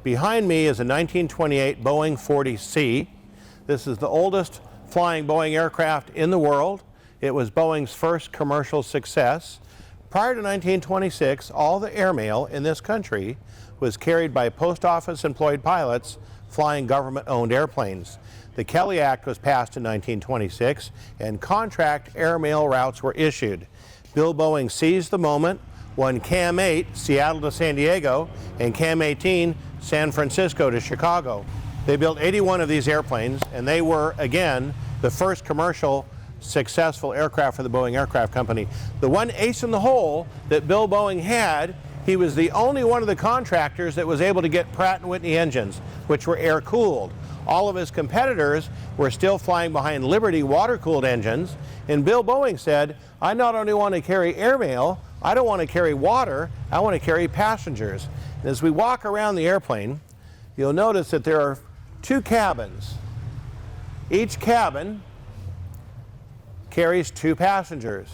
Behind me is a 1928 Boeing 40C. This is the oldest flying Boeing aircraft in the world. It was Boeing's first commercial success. Prior to 1926, all the airmail in this country was carried by post office employed pilots flying government-owned airplanes. The Kelly Act was passed in 1926 and contract airmail routes were issued. Bill Boeing seized the moment, won CAM 8, Seattle to San Diego, and CAM 18, San Francisco to Chicago. They built 81 of these airplanes, and they were, again, the first commercial successful aircraft for the Boeing Aircraft Company. The one ace in the hole that Bill Boeing had, he was the only one of the contractors that was able to get Pratt & Whitney engines, which were air-cooled. All of his competitors were still flying behind Liberty water-cooled engines, and Bill Boeing said, I not only want to carry airmail, I don't want to carry water, I want to carry passengers. And as we walk around the airplane, you'll notice that there are two cabins. Each cabin carries two passengers.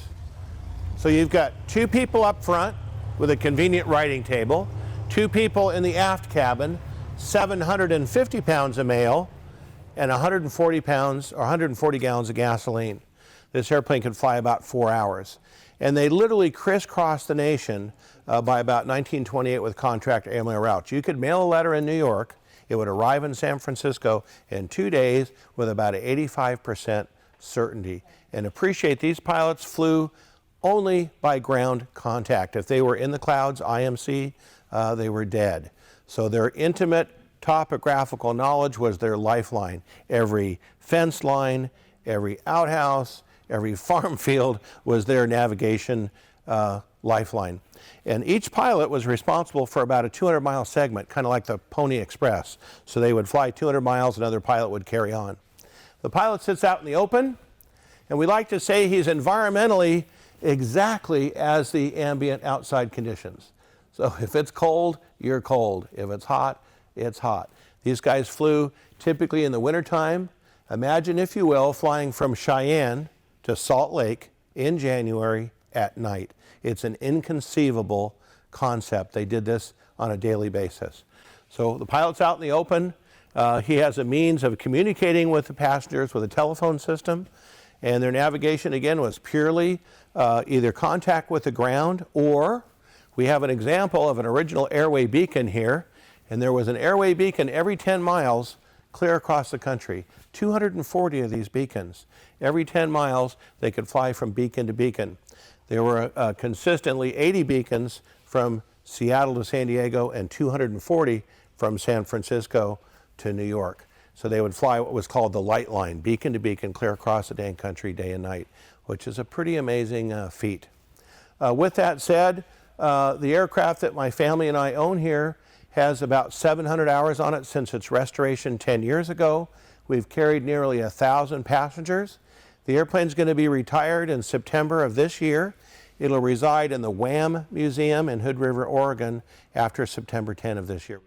So you've got two people up front with a convenient writing table, two people in the aft cabin, 750 pounds of mail, and 140 pounds or 140 gallons of gasoline. This airplane could fly about 4 hours. And they literally crisscrossed the nation by about 1928 with contract airmail routes. You could mail a letter in New York, it would arrive in San Francisco in 2 days with about an 85% certainty. And appreciate these pilots flew only by ground contact. If they were in the clouds, IMC, they were dead. So their intimate topographical knowledge was their lifeline. Every fence line, every outhouse, every farm field was their navigation lifeline. And each pilot was responsible for about a 200-mile segment, kind of like the Pony Express. So they would fly 200 miles, another pilot would carry on. The pilot sits out in the open, and we like to say he's environmentally exactly as the ambient outside conditions. So if it's cold, you're cold. If it's hot, it's hot. These guys flew typically in the wintertime. Imagine, if you will, flying from Cheyenne to Salt Lake in January at night. It's an inconceivable concept. They did this on a daily basis. So the pilot's out in the open. He has a means of communicating with the passengers with a telephone system. And their navigation, again, was purely either contact with the ground, or we have an example of an original airway beacon here. And there was an airway beacon every 10 miles clear across the country. 240 of these beacons. Every 10 miles, they could fly from beacon to beacon. There were consistently 80 beacons from Seattle to San Diego and 240 from San Francisco to New York. So they would fly what was called the light line, beacon to beacon, clear across the dang country day and night, which is a pretty amazing feat. With that said, the aircraft that my family and I own here has about 700 hours on it since its restoration 10 years ago. We've carried nearly 1,000 passengers. The airplane's going to be retired in September of this year. It'll reside in the Wham Museum in Hood River, Oregon after September 10 of this year.